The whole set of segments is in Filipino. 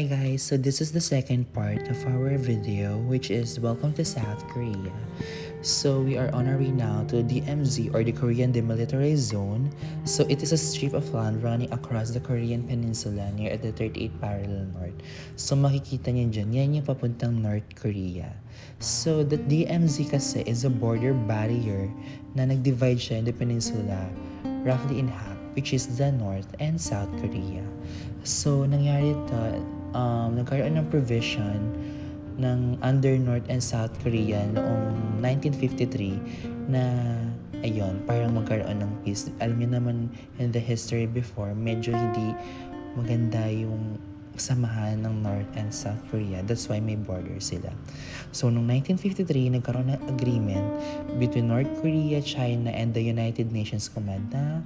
guys, so this is the second part of our video, which is welcome to South Korea. So we are on our way now to DMZ, or the Korean Demilitarized Zone. So it is a strip of land running across the Korean peninsula near at the 38 parallel north. So makikita niyo dyan, yan yung papuntang North Korea. So the DMZ kasi is a border barrier na nag-divide siya in the peninsula roughly in half, which is the North and South Korea. So, nangyari ito, nagkaroon ng provision ng under North and South Korea noong 1953 na, ayun, parang magkaroon ng peace. Alam niyo naman, in the history before, medyo hindi maganda yung samahan ng North and South Korea. That's why may border sila. So, noong 1953, nagkaroon ng agreement between North Korea, China, and the United Nations Command na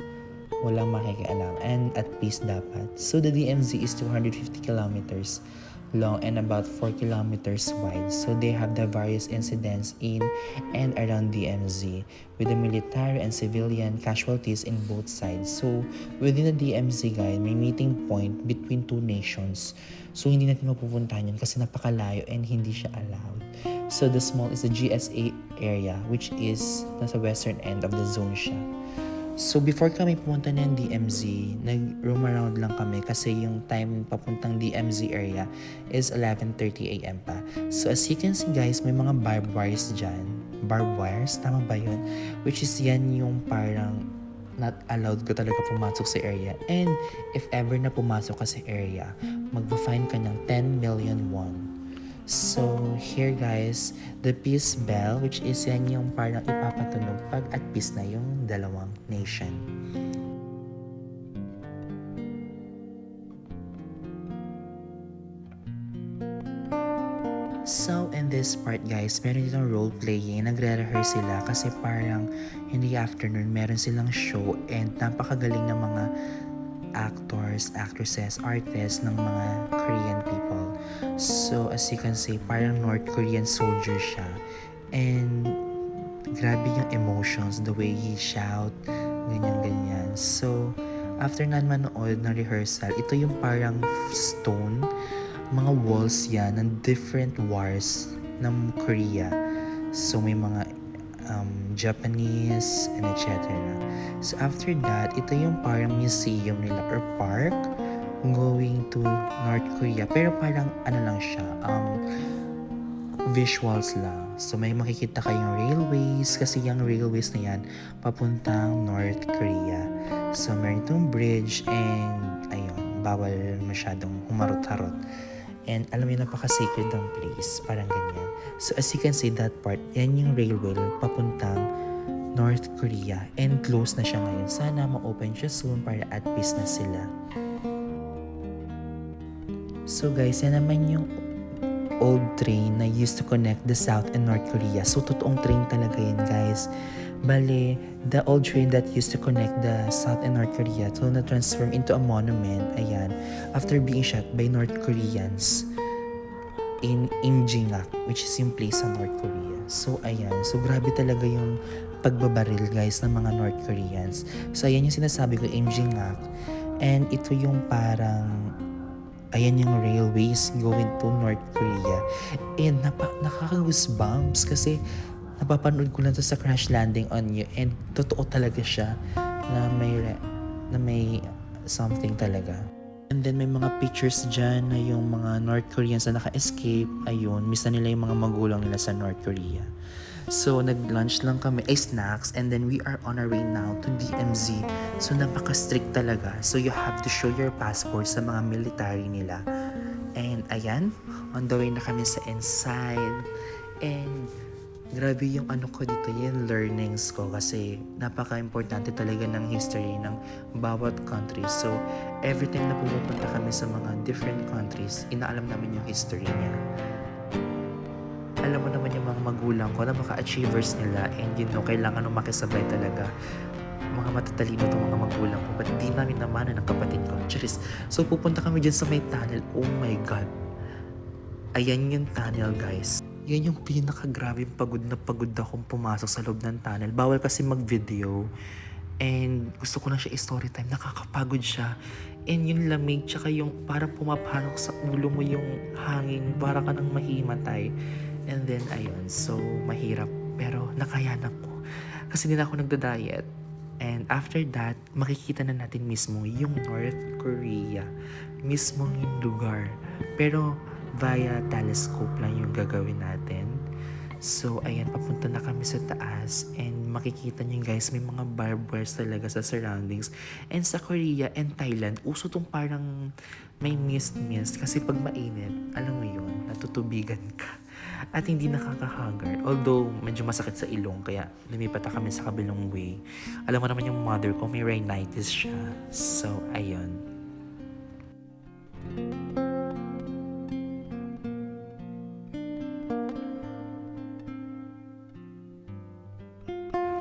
walang makikialam and at peace dapat. So the DMZ is 250 kilometers long and about 4 kilometers wide. So they have the various incidents in and around DMZ with the military and civilian casualties in both sides. So within the DMZ, guys, may meeting point between two nations. So hindi natin mapupuntahan yun kasi napakalayo and hindi siya allowed. So the small is the GSA area, which is nasa western end of the zone siya. So before kami pumunta ng DMZ, nag-roam around lang kami kasi yung time papuntang DMZ area is 11:30 AM pa. So as you can see guys, may mga barbed wires dyan. Barbed wires? Tama ba yun? Which is yan yung parang not allowed ko talaga pumasok sa area. And if ever na pumasok ka sa area, magpa-fine ka ng 10 million won. So, here guys, the peace bell, which is yan yung parang ipapatunog pag at peace na yung dalawang nation. So, in this part guys, meron ditong role-playing, nagre-rehearse sila kasi parang in the afternoon, meron silang show and napakagaling ng mga actors, actresses, artists ng mga Korean people. So, as you can see, parang North Korean soldier siya. And, grabe yung emotions, the way he shout, ganyan-ganyan. So, after nga manood ng rehearsal, ito yung parang stone, mga walls yan ng different wars ng Korea. So, may mga Japanese and etc. So after that, ito yung parang museum nila or park going to North Korea. Pero parang ano lang siya, visuals lang. So may makikita kayong railways kasi yung railways na yan papuntang North Korea. So meron itong bridge and ayun, bawal masyadong humarot-harot. And alam mo, napaka-sacred ng place. Parang ganyan. So as you can see that part, yan yung railway papuntang North Korea. And close na siya ngayon. Sana ma-open siya soon para at peace na sila. So guys, yan naman yung old train na used to connect the South and North Korea. So totoong train talaga yan guys. Bale, the old train that used to connect the South and North Korea to na-transform into a monument, ayan, after being shot by North Koreans in Imjingak, which is yung place sa North Korea. So, ayan. So, grabe talaga yung pagbabaril, guys, ng mga North Koreans. So, ayan yung sinasabi ko, Imjingak. And ito yung parang ayan yung railways going to North Korea. And nakaka-goosebumps kasi napapanood ko lang to sa Crash Landing on You and totoo talaga siya na may something talaga. And then may mga pictures dyan na yung mga North Koreans na naka-escape, ayun, miss na nila yung mga magulang nila sa North Korea. So nag-lunch lang kami, snacks, and then we are on our way now to DMZ. So napaka-strict talaga. So you have to show your passport sa mga military nila. And ayan, on the way na kami sa inside. And grabe yung ano ko dito, yung learnings ko kasi napaka-importante talaga ng history ng bawat country. So, every time na pumupunta kami sa mga different countries, inaalam namin yung history niya. Alam mo naman yung mga magulang ko, napaka-achievers nila and kailangan makisabay talaga. Mga matatalino itong mga magulang ko, but di namin naman ng kapatid ko. Charis. So, pupunta kami dyan sa may tunnel. Oh my God. Ayan yung tunnel, guys. Yan yung pinaka-grabe, pagod na pagod akong pumasok sa loob ng tunnel. Bawal kasi mag-video. And gusto ko na siya i-story time. Nakakapagod siya. And yung lamig, tsaka yung parang pumapasok sa ulo mo yung hangin, para ka nang mahimatay. And then, ayun, so mahirap. Pero nakayanan ko. Kasi din ako nagda-diet. And after that, makikita na natin mismo yung North Korea. Mismo yung lugar. Pero via telescope lang yung gagawin natin. So, ayan, papunta na kami sa taas and makikita nyo guys, may mga barbed wires talaga sa surroundings. And sa Korea and Thailand, uso tong parang may mist-mist kasi pag mainit, alam mo yun, natutubigan ka. At hindi nakakahagar. Although, medyo masakit sa ilong, kaya lumipat na kami sa kabilang way. Alam mo naman yung mother ko, may rhinitis siya. So, ayun.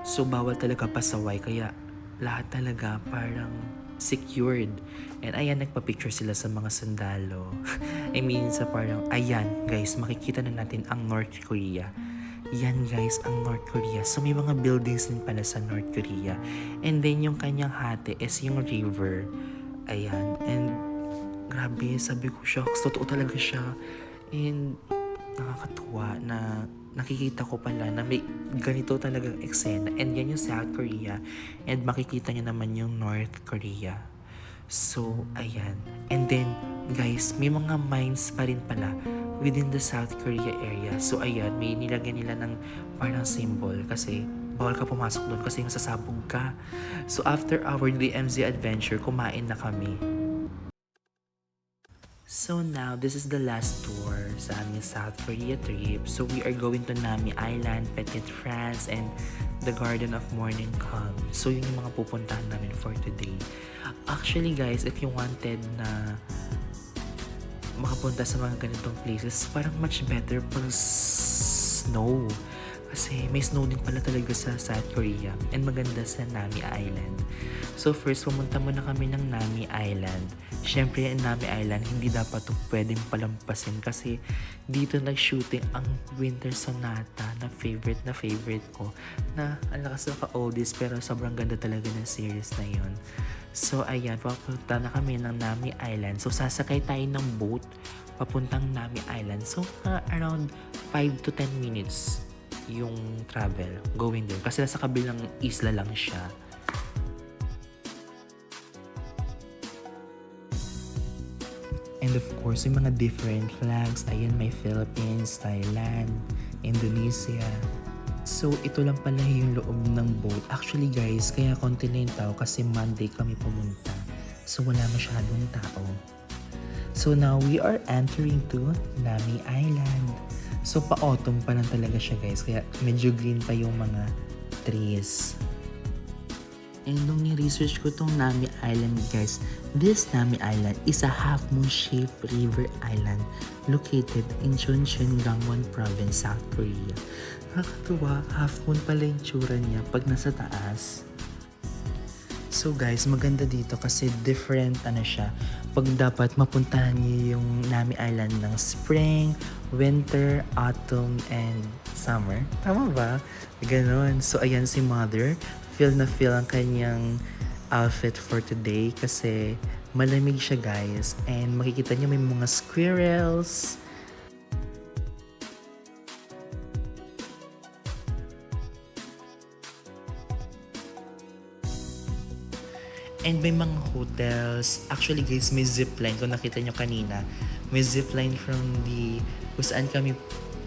So, bawal talaga pasaway. Kaya, lahat talaga parang secured. And ayan, nagpa-picture sila sa mga sundalo. I mean, sa parang, ayan, guys, makikita na natin ang North Korea. Yan, guys, ang North Korea. So, may mga buildings din pala sa North Korea. And then, yung kanyang hati is yung river. Ayan. And, grabe, sabi ko, shocks, totoo talaga siya. And, nakakatuwa na nakikita ko pala na may ganito talagang eksena. And yan yung South Korea. And makikita niyo naman yung North Korea. So, ayan. And then, guys, may mga mines pa rin pala within the South Korea area. So, ayan, may nilagyan nila ng parang symbol kasi bawal ka pumasok doon kasi masasabog ka. So, after our DMZ adventure, kumain na kami. So now, this is the last tour sa aming South Korea trip. So we are going to Nami Island, Petit France, and the Garden of Morning Calm. So yun yung mga pupuntahan namin for today. Actually guys, if you wanted na makapunta sa mga ganitong places, parang much better pag snow. Kasi may snow din pala talaga sa South Korea and maganda sa Nami Island. So first, pumunta muna kami ng Nami Island. Syempre, ang Nami Island, hindi dapat ito pwedeng palampasin kasi dito nag-shooting ang Winter Sonata na favorite ko. Na ang lakas na ka-oldies pero sobrang ganda talaga ng series na yon. So ayan, papunta na kami ng Nami Island. So sasakay tayo ng boat papuntang Nami Island. So around 5 to 10 minutes yung travel going there kasi nasa kabilang isla lang siya. And of course, yung mga different flags. Ayan, may Philippines, Thailand, Indonesia. So, ito lang pala yung loob ng boat. Actually guys, kaya continental kasi Monday kami pumunta. So, wala masyadong tao. So, now we are entering to Nami Island. So, pa-autumn pa lang talaga siya guys. Kaya medyo green pa yung mga trees. And nung ni-research ko tong Nami Island guys, this Nami Island is a half-moon shaped river island located in Chuncheon, Gangwon Province, South Korea. Nakakatuwa, half-moon pala yung tsura niya pag nasa taas. So guys, maganda dito kasi different siya. Pag dapat mapuntahan niyo yung Nami Island ng spring, winter, autumn, and summer. Tama ba? Ganon. So ayan si Mother. Feel na feel ang kanyang outfit for today kasi malamig siya guys. And makikita niyo may mga squirrels. And may mga hotels. Actually guys, may zipline. Kung nakita nyo kanina, may zipline from kung saan kami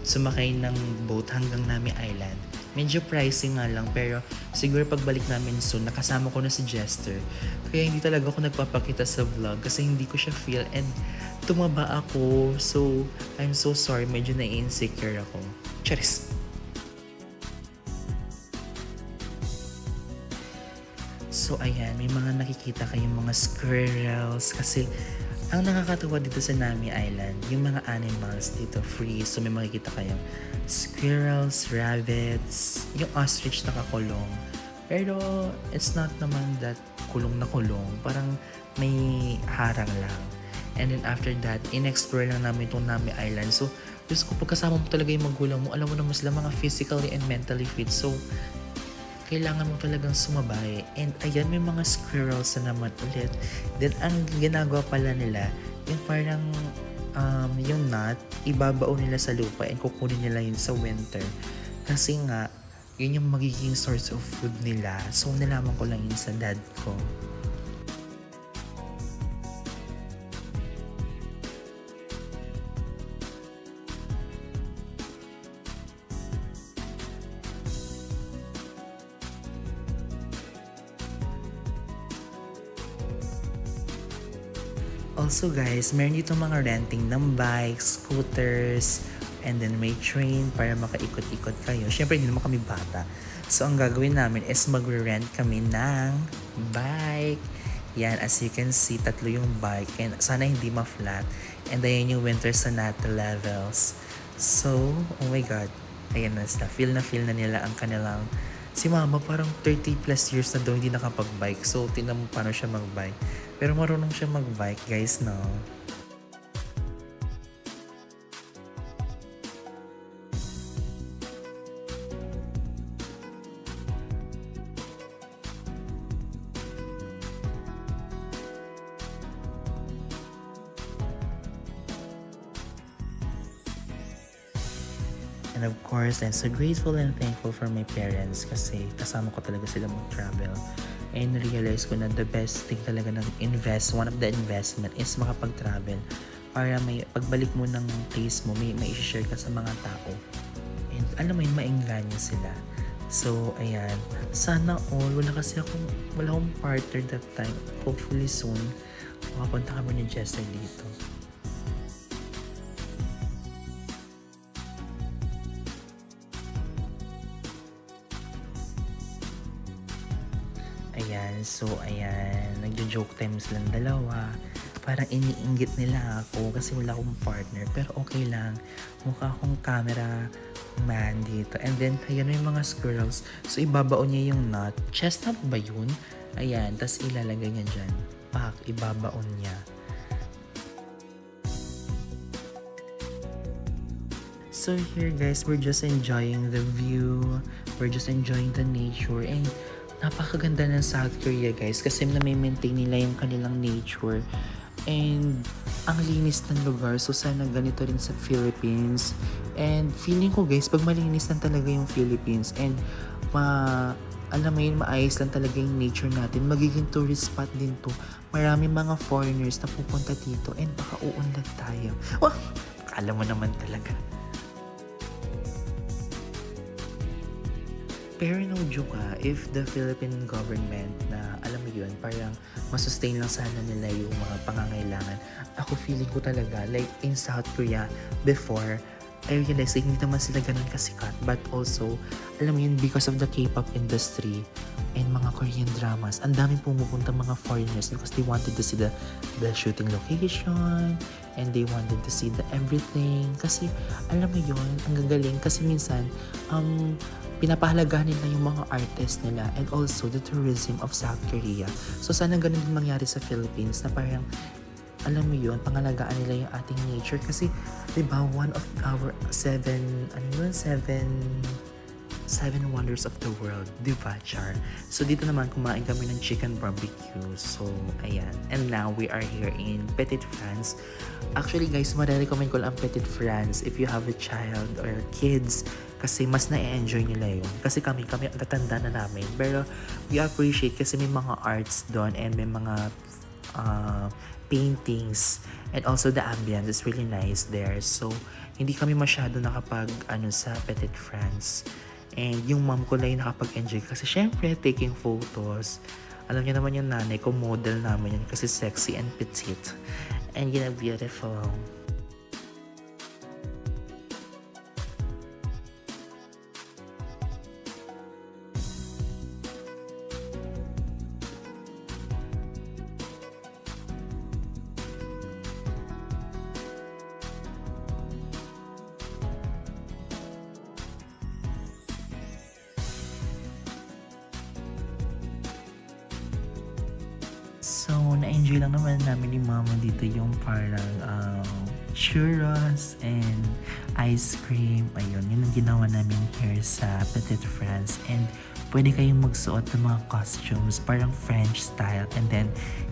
sumakay ng boat hanggang Nami Island. Medyo pricey nga lang, pero siguro pagbalik namin soon, nakasama ko na si Jester. Kaya hindi talaga ako nagpapakita sa vlog kasi hindi ko siya feel and tumaba ako. So, I'm so sorry. Medyo na-insecure ako. Charis! So, ayan. May mga nakikita kayong mga squirrels kasi ang nakakatuwa dito sa Nami Island, yung mga animals dito free. So may makikita kayong squirrels, rabbits, yung ostrich nakakulong. Pero it's not naman that kulong na kulong. Parang may harang lang. And then after that, in-explore lang namin itong Nami Island. So, Diyos ko, pagkasama mo talaga yung magulang mo, alam mo naman sila mga physically and mentally fit. So, kailangan mo talagang sumabay. And ayan, may mga squirrels na naman ulit. Then ang ginagawa pala nila, yung parang yung nut, ibabao nila sa lupa and kukunin nila yun sa winter. Kasi nga, yun yung magiging source of food nila. So, nalaman ko lang yun sa dad ko. Also guys, meron dito mga renting ng bikes, scooters, and then may train para makaikot-ikot kayo. Siyempre, hindi naman kami bata. So, ang gagawin namin is magre-rent kami ng bike. Yan, as you can see, tatlo yung bike. And sana hindi ma-flat. And ayan yung winter sonata levels. So, oh my God. Ayan na sila. Feel na nila ang kanilang. Si mama parang 30 plus years na daw hindi nakapag-bike. So, tinan mo paano siya mag-bike. Pero marunong siya mag-bike, guys, no? And of course, I'm so grateful and thankful for my parents kasi kasama ko talaga sila mag-travel. And realize ko na the best thing talaga ng one of the investment is makapag-travel para may pagbalik mo ng place mo, may share ka sa mga tao. And alam mo yun, maingganyo sila. So, ayan. Sana all. Wala akong partner that time. Hopefully soon, makapunta kami ni Jester dito. Ayan, nagjo-joke time silang dalawa. Parang iniinggit nila ako kasi wala akong partner. Pero okay lang, mukha akong camera man dito. And then, ayan yung mga squirrels. So, ibabaon niya yung nut. Chestnut ba yun? Ayan, tas ilalagay niya dyan. Ibabaon niya. So here guys, we're just enjoying the view. We're just enjoying the nature. And napakaganda ng South Korea guys kasi na-maintain nila yung kanilang nature. And ang linis ng lugar. So sana ganito rin sa Philippines. And feeling ko guys, pag malinis lang talaga yung Philippines and alam mo yun, maayos lang talaga yung nature natin, magiging tourist spot din to. Maraming mga foreigners na pupunta dito and baka uunlad tayo. Wah! Alam mo naman talaga. Pero no joke if the Philippine government na alam mo yun, parang masustain lang sana nila yung mga pangangailangan. Ako feeling ko talaga, like in South Korea before, I realized like, hindi naman sila ganun kasikat. But also, alam mo yun, because of the K-pop industry and mga Korean dramas, ang daming pumupunta mga foreigners because they wanted to see the shooting location and they wanted to see the everything. Kasi, alam mo yun, ang gagaling. Kasi minsan, pinapahalagahan nila yung mga artists nila and also the tourism of South Korea. So sana ganun din mangyari sa Philippines na parang alam mo yun, pangalagaan nila yung ating nature kasi 'di ba one of our seven wonders of the world, 'di ba, Char? So dito naman kumain kami ng chicken barbecue. So ayan. And now we are here in Petit France. Actually guys, marirecommend ko lang ang Petit France if you have a child or kids kasi mas na-enjoy nila yun. Kasi kami tatanda na namin. Pero we appreciate kasi may mga arts doon and may mga paintings and also the ambience is really nice there. So hindi kami masyado nakapag sa Petit France. And yung mom ko lang yung nakapag-enjoy kasi syempre taking photos. Alam niyo naman yung nanay ko, model namin yun kasi sexy and petite. And beautiful. So, na-enjoy lang naman namin ni mama dito yung parang churros and ice cream. Ayun, yun ang ginawa namin here sa Petit France. And pwede kayong magsuot ng mga costumes, parang French style, and then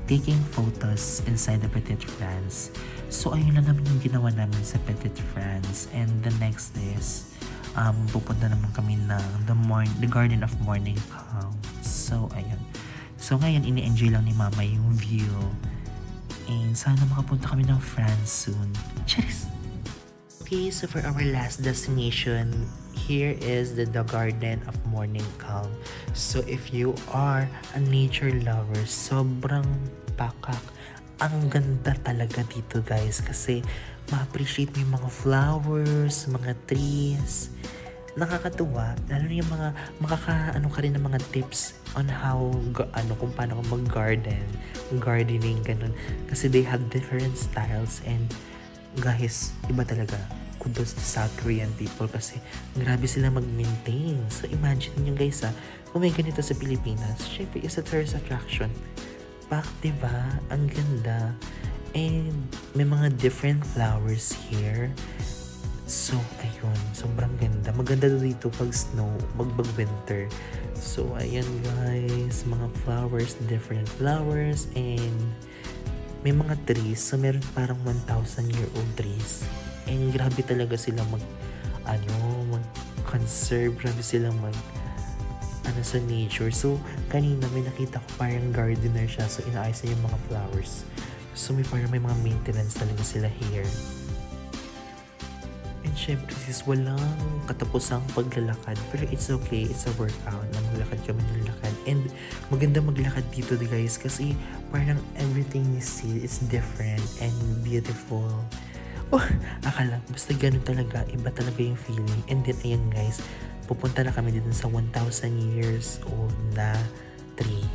taking photos inside the Petit France. So ayun lang naman yung ginawa namin sa Petit France. And the next is, pupunta naman kami ng the Garden of Morning Calm. So ayun. So ngayon, ini-enjoy lang ni Mama yung view. And sana makapunta kami ng France soon. Cheers! Okay, so for our last destination, here is the Garden of Morning Calm. So if you are a nature lover, sobrang pakak. Ang ganda talaga dito guys kasi ma-appreciate mo yung mga flowers, mga trees. Nakakatuwa, lalo na yung mga makakaano ka rin ng mga tips on how kung paano ka mag-garden, gardening ganun. Kasi they have different styles and guys, iba talaga. Kudos to South Korean people kasi grabe sila mag-maintain. So imagine nyo guys kung may ganito sa Pilipinas, syempre is a tourist attraction. Pak, diba? Ang ganda. And may mga different flowers here. So, ayun. Sobrang ganda. Maganda dito pag snow, winter. So, ayan guys. Mga flowers, different flowers. And may mga trees. So, meron parang 1,000-year-old trees. And grabe talaga sila mag-conserve. Grabe sila sa nature. So, kanina may nakita ko parang gardener siya. So, inaayos niya yung mga flowers. So, may mga maintenance talaga sila here. And syempre sis, walang katapusang paglalakad. Pero it's okay, it's a workout. Maglakad kami ng lakad. And maganda maglakad dito guys kasi parang everything you see is different and beautiful. Oh, akala, basta ganun talaga. Iba talaga yung feeling. And then ayan guys, pupunta na kami dito sa 1,000 years old na tree.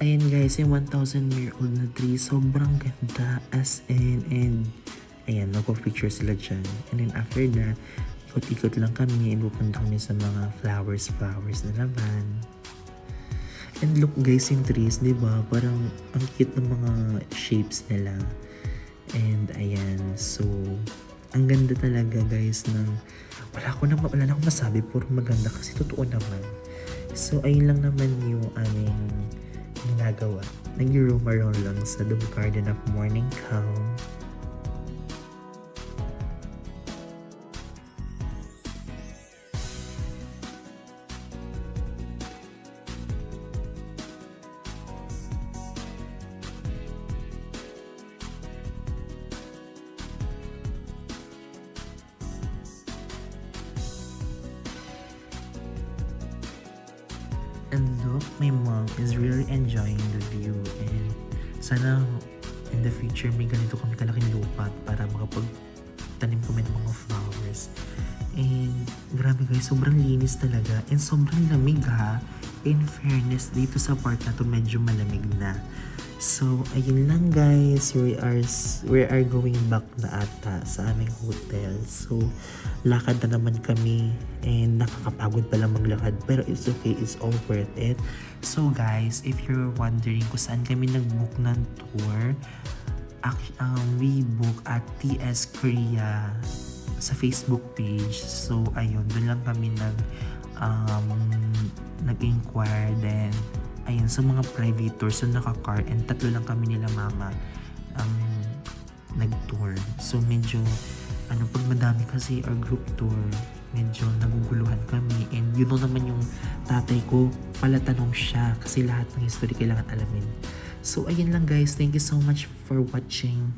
Ayan guys, yung 1,000-year-old na tree, sobrang ganda as in, and ayan, nagpo-picture sila dyan. And then after that, ikot-ikot lang kami and pupunta kami sa mga flowers na naman. And look guys, yung trees, diba? Parang ang cute ng mga shapes nila. And ayan, so ang ganda talaga guys ng wala na akong masabi, puro maganda kasi totoo naman. So ayun lang naman yung aming ginagawa. Nag-roam around lang sa The Garden of Morning Calm. And look, my mom is really enjoying the view, and sana in the future may ganito kami kalaking lupa para makapagtanim kami ng mga flowers. And grabe guys, sobrang linis talaga and sobrang lamig ha. In fairness, dito sa part na to medyo malamig na. So ayun lang guys, we are going back na ata sa aming hotel. So lakad na naman kami and nakakapagod pala maglakad, pero it's okay, it's all worth it. So guys, if you're wondering kung saan kami nag-book ng tour, we book at TS Korea sa Facebook page. So ayun, doon lang kami nag-inquire, then ayun, sa mga private tours, so naka-car, and 3 lang kami nila mama ang nag-tour. So medyo pag madami kasi our group tour, medyo naguguluhan kami, and you know naman yung tatay ko, palatanong siya kasi lahat ng history kailangan alamin. So ayun lang guys, thank you so much for watching.